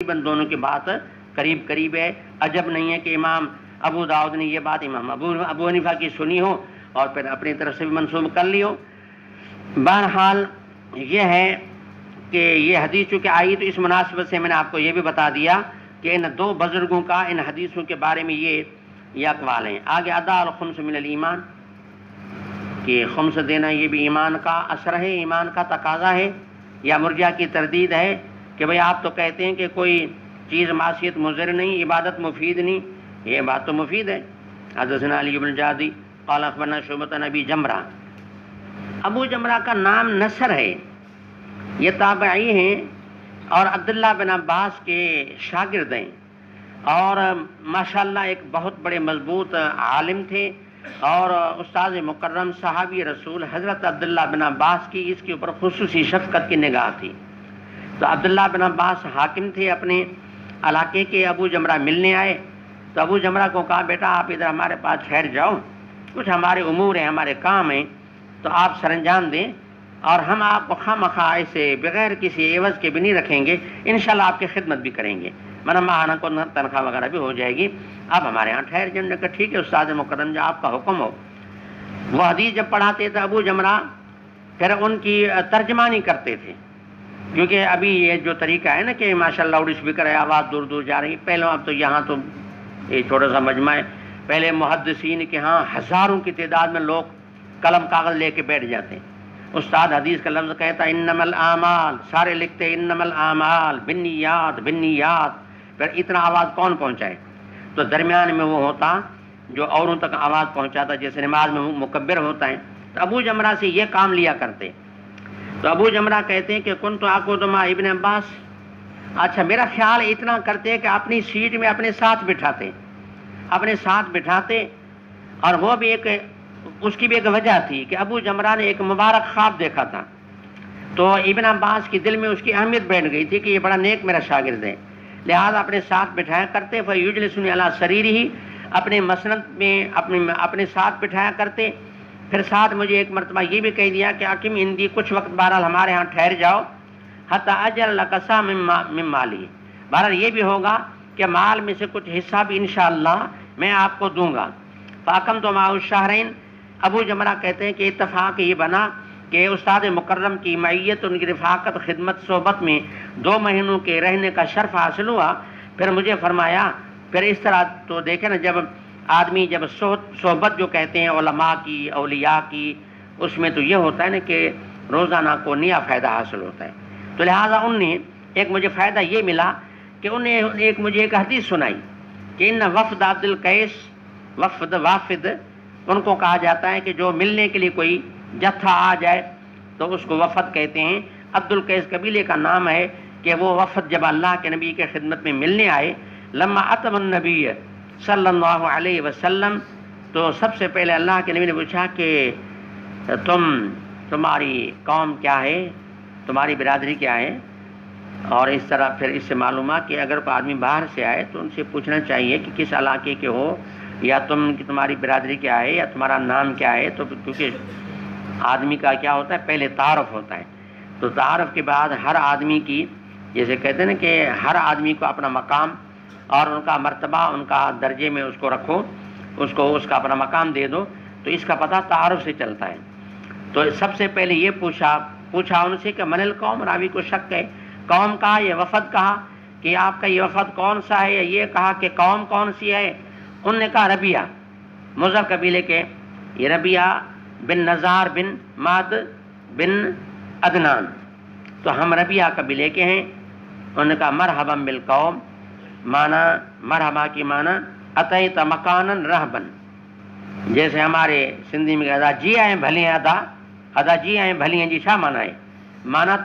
تقریباً دونوں کی بات قریب قریب ہے. عجب نہیں ہے کہ امام ابو داؤد نے یہ بات امام ابو حنیفہ کی سنی ہو اور پھر اپنی طرف سے بھی منسوب کر لی ہو. بہرحال یہ ہے کہ یہ حدیث چونکہ آئی تو اس مناسبت سے میں نے آپ کو یہ بھی بتا دیا کہ ان دو بزرگوں کا ان حدیثوں کے بارے میں یہ اقوال ہیں. آگے ادا الخمس من الایمان، کہ خمس دینا یہ بھی ایمان کا اثر ہے، ایمان کا تقاضا ہے، یا مرجئہ کی تردید ہے کہ بھئی آپ تو کہتے ہیں کہ کوئی چیز معصیت مضر نہیں، عبادت مفید نہیں. یہ بات تو مفید ہے. حدثنا علی بن جعدی قال اخبرنا شعبۃ عن ابی جمرہ. ابو جمرہ کا نام نصر ہے، یہ تابعی ہیں اور عبداللہ بن عباس کے شاگرد ہیں، اور ماشاءاللہ ایک بہت بڑے مضبوط عالم تھے، اور استاد مکرم صحابی رسول حضرت عبداللہ بن عباس کی اس کے اوپر خصوصی شفقت کی نگاہ تھی. تو عبداللہ بن عباس حاکم تھے اپنے علاقے کے. ابو جمرہ ملنے آئے تو ابو جمرہ کو کہا بیٹا آپ ادھر ہمارے پاس ٹھہر جاؤ، کچھ ہمارے امور ہیں، ہمارے کام ہیں، تو آپ سر انجام دیں اور ہم آپ کو خواہ ایسے بغیر کسی عوض کے بھی نہیں رکھیں گے، انشاءاللہ آپ کی خدمت بھی کریں گے، ماہانہ کو تنخواہ وغیرہ بھی ہو جائے گی، آپ ہمارے ہاں ٹھہر جائیں. کہ ٹھیک ہے استاد مکرم جو آپ کا حکم ہو. وہ حدیث جب پڑھاتے تھے ابو جمرہ پھر ان کی ترجمانی کرتے تھے، کیونکہ ابھی یہ جو طریقہ ہے نا کہ ماشاءاللہ لاؤڈ اسپیکر ہے، آواز دور دور جا رہی ہے. پہلے اب تو یہاں تو یہ چھوٹا سا مجمع ہے، پہلے محدثین کے ہاں ہزاروں کی تعداد میں لوگ قلم کاغذ لے کے بیٹھ جاتے ہیں. استاد حدیث کا لفظ کہتا ہے انما الاعمال، سارے لکھتے انما الاعمال بالنیات بالنیات، پھر اتنا آواز کون پہنچائے؟ تو درمیان میں وہ ہوتا جو اوروں تک آواز پہنچاتا، جیسے نماز میں مکبر ہوتا ہے. تو ابو جمرہ سے یہ کام لیا کرتے. تو ابو جمرہ کہتے ہیں کہ کنت اقعد مع ابن عباس، اچھا میرا خیال اتنا کرتے کہ اپنی سیٹ میں اپنے ساتھ بٹھاتے، اور وہ بھی اس کی بھی ایک وجہ تھی کہ ابو جمرہ نے ایک مبارک خواب دیکھا تھا. تو ابن عباس کے دل میں اس کی اہمیت بیٹھ گئی تھی کہ یہ بڑا نیک میرا شاگرد ہے، لہذا اپنے ساتھ بٹھایا کرتے. فیجلسنی علی سریرہ، اپنے مسند میں اپنے ساتھ بٹھایا کرتے. پھر ساتھ مجھے ایک مرتبہ یہ بھی کہہ دیا کہ اقم عندی، کچھ وقت بہرحال ہمارے ہاں ٹھہر جاؤ، حتی اجعل لک سا من مالی، بہرحال یہ بھی ہوگا کہ مال میں سے کچھ حصہ بھی انشاءاللہ میں آپ کو دوں گا. فاقمت معہ الشہرین، ابو جمرہ کہتے ہیں کہ اتفاق یہ بنا کہ استاد مکرم کی معیت، ان کی رفاقت، خدمت، صحبت میں 2 مہینوں کے رہنے کا شرف حاصل ہوا. پھر مجھے فرمایا، پھر اس طرح تو دیکھیں نا، جب آدمی جب صحبت جو کہتے ہیں علماء کی، اولیاء کی، اس میں تو یہ ہوتا ہے نا کہ روزانہ کو نیا فائدہ حاصل ہوتا ہے. تو لہٰذا ان نے ایک مجھے فائدہ یہ ملا کہ انہیں مجھے ایک حدیث سنائی کہ ان وفد عبد القیس، وافد ان کو کہا جاتا ہے کہ جو ملنے کے لیے کوئی جتھا آ جائے تو اس کو وفد کہتے ہیں. عبد القیس قبیلے کا نام ہے کہ وہ وفد جب اللہ کے نبی کے خدمت میں ملنے آئے، لما اتم النبی صلی اللہ علیہ وسلم، تو سب سے پہلے اللہ کے نبی نے پوچھا کہ تمہاری قوم کیا ہے، تمہاری برادری کیا ہے. اور اس طرح پھر اس سے معلومات کہ اگر کوئی آدمی باہر سے آئے تو ان سے پوچھنا چاہیے کہ کس علاقے کے ہو، یا تمہاری برادری کیا ہے، یا تمہارا نام کیا ہے. تو کیونکہ آدمی کا کیا ہوتا ہے، پہلے تعارف ہوتا ہے. تو تعارف کے بعد ہر آدمی کی، جیسے کہتے ہیں نا کہ ہر آدمی کو اپنا مقام اور ان کا مرتبہ، ان کا درجے میں اس کو رکھو، اس کا اپنا مقام دے دو. تو اس کا پتہ تعارف سے چلتا ہے. تو سب سے پہلے یہ پوچھا ان سے کہ من القوم، راوی کو شک ہے، قوم کہا یا وفد کہا، کہ آپ کا یہ وفد کون سا ہے، یا یہ کہا کہ قوم کون سی ہے. انہوں نے کہا ربیہ، مضر قبیلے کے، یہ ربیہ بن نزار بن ماد بن عدنان، تو ہم ربیہ قبیلے کے ہیں. انہوں نے کہا مرحبا بالقوم، مانا مرحبا کی مانا اتیت مکانا رہبن، جیسے ہمارے سندھی میں ادا جی آئیں بھلی ادا جی آئیں بھلی ہیں جی چھا مانا ہے، مانا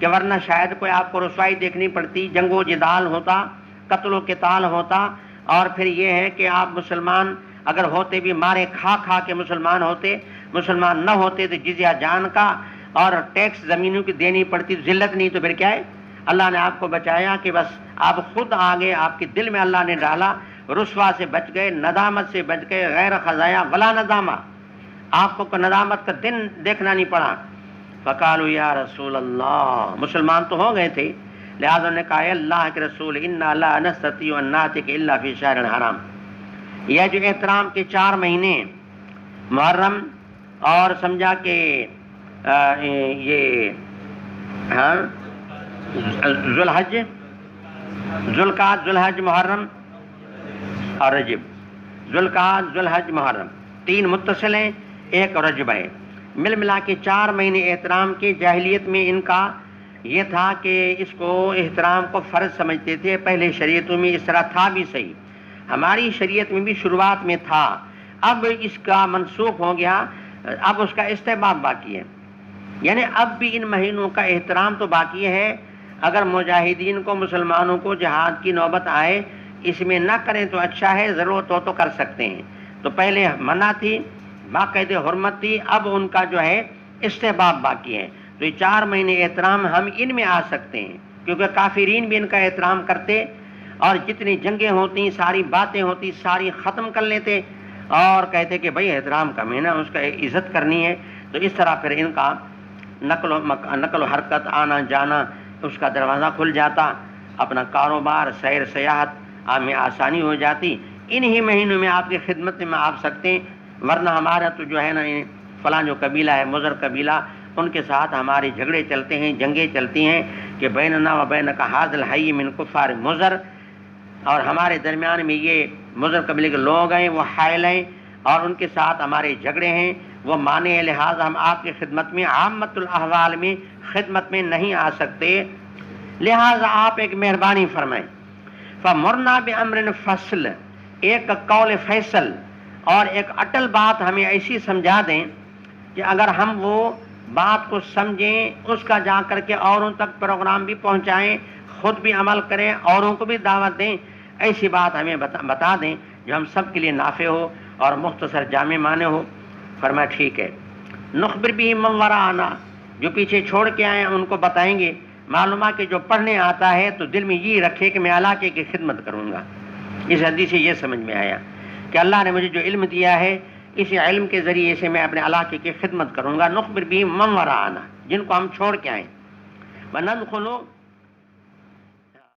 کہ ورنہ شاید کوئی آپ کو رسوائی دیکھنی پڑتی، جنگ و جدال ہوتا، قتل و قتال ہوتا، اور پھر یہ ہے کہ آپ مسلمان اگر ہوتے بھی مارے کھا کھا کے مسلمان ہوتے، مسلمان نہ ہوتے تو جزیہ جان کا اور ٹیکس زمینوں کی دینی پڑتی، ذلت نہیں تو پھر کیا ہے؟ اللہ نے آپ کو بچایا کہ بس آپ خود آگے، آپ کے دل میں اللہ نے ڈالا، رسوا سے بچ گئے، ندامت سے بچ گئے، غیر خزایا ولا ندامہ، آپ کو ندامت کا دن دیکھنا نہیں پڑا۔ فقالوا یا رسول اللہ، مسلمان تو ہو گئے تھے، لہذا انہوں نے کہا اے اللہ کے رسول انا لا نستطيع ان ناتك الا في شهر حرام۔ یہ جو احترام کے 4 مہینے محرم اور سمجھا کہ یہ ذوالحج، ذوالقعدہ، ذوالحج، محرم اور رجب، ذوالقعدہ، ذوالحج، محرم 3 متصل ہیں، 1 رجب ہے، ملا کے 4 مہینے احترام کے۔ جاہلیت میں ان کا یہ تھا کہ اس کو احترام کو فرض سمجھتے تھے، پہلے شریعتوں میں اس طرح تھا بھی صحیح، ہماری شریعت میں بھی شروعات میں تھا، اب اس کا منسوخ ہو گیا، اب اس کا استحباب باقی ہے، یعنی اب بھی ان مہینوں کا احترام تو باقی ہے۔ اگر مجاہدین کو، مسلمانوں کو جہاد کی نوبت آئے اس میں نہ کریں تو اچھا ہے، ضرورت ہو تو کر سکتے ہیں، تو پہلے منع تھی، باقاعدہ حرمت تھی، اب ان کا جو ہے استحباب باقی ہے، تو یہ 4 مہینے احترام ہم ان میں آ سکتے ہیں، کیونکہ کافرین بھی ان کا احترام کرتے، اور جتنی جنگیں ہوتی، ساری باتیں ہوتی، ساری ختم کر لیتے اور کہتے کہ بھئی احترام کا مہینہ، اس کا عزت کرنی ہے، تو اس طرح پھر ان کا نقل و حرکت، آنا جانا، اس کا دروازہ کھل جاتا، اپنا کاروبار، سیر سیاحت میں آسانی ہو جاتی۔ انہی مہینوں میں آپ کی خدمت میں آپ سکتے ہیں، ورنہ ہمارا تو جو ہے نا فلاں جو قبیلہ ہے، مضر قبیلہ، ان کے ساتھ ہمارے جھگڑے چلتے ہیں، جنگیں چلتی ہیں کہ بیننا و بینک ھذا الحی من کفار مضر، اور ہمارے درمیان میں یہ مضر قبیلے کے لوگ ہیں، وہ حائل ہیں، اور ان کے ساتھ ہمارے جھگڑے ہیں، وہ مانے ہیں، لہٰذا ہم آپ کی خدمت میں، عامت الاحوال میں خدمت میں نہیں آ سکتے، لہٰذا آپ ایک مہربانی فرمائیں۔ فمرنا بامر فصل، ایک قول فیصل اور ایک اٹل بات ہمیں ایسی سمجھا دیں کہ اگر ہم وہ بات کو سمجھیں، اس کا جا کر کے اوروں تک پروگرام بھی پہنچائیں، خود بھی عمل کریں، اوروں کو بھی دعوت دیں، ایسی بات ہمیں بتا دیں جو ہم سب کے لیے نافع ہو اور مختصر جامع معنی ہو۔ فرمایا ٹھیک ہے، نخبر بھی من وراءنا، جو پیچھے چھوڑ کے آئے ہیں ان کو بتائیں گے، معلومہ کہ جو پڑھنے آتا ہے تو دل میں یہ رکھے کہ میں علاقے کی خدمت کروں گا۔ اس حدیث سے یہ سمجھ میں آیا کہ اللہ نے مجھے جو علم دیا ہے، اس علم کے ذریعے سے میں اپنے علاقے کی خدمت کروں گا۔ نخبر بھی من وراءنا، جن کو ہم چھوڑ کے آئیں، وندخلوا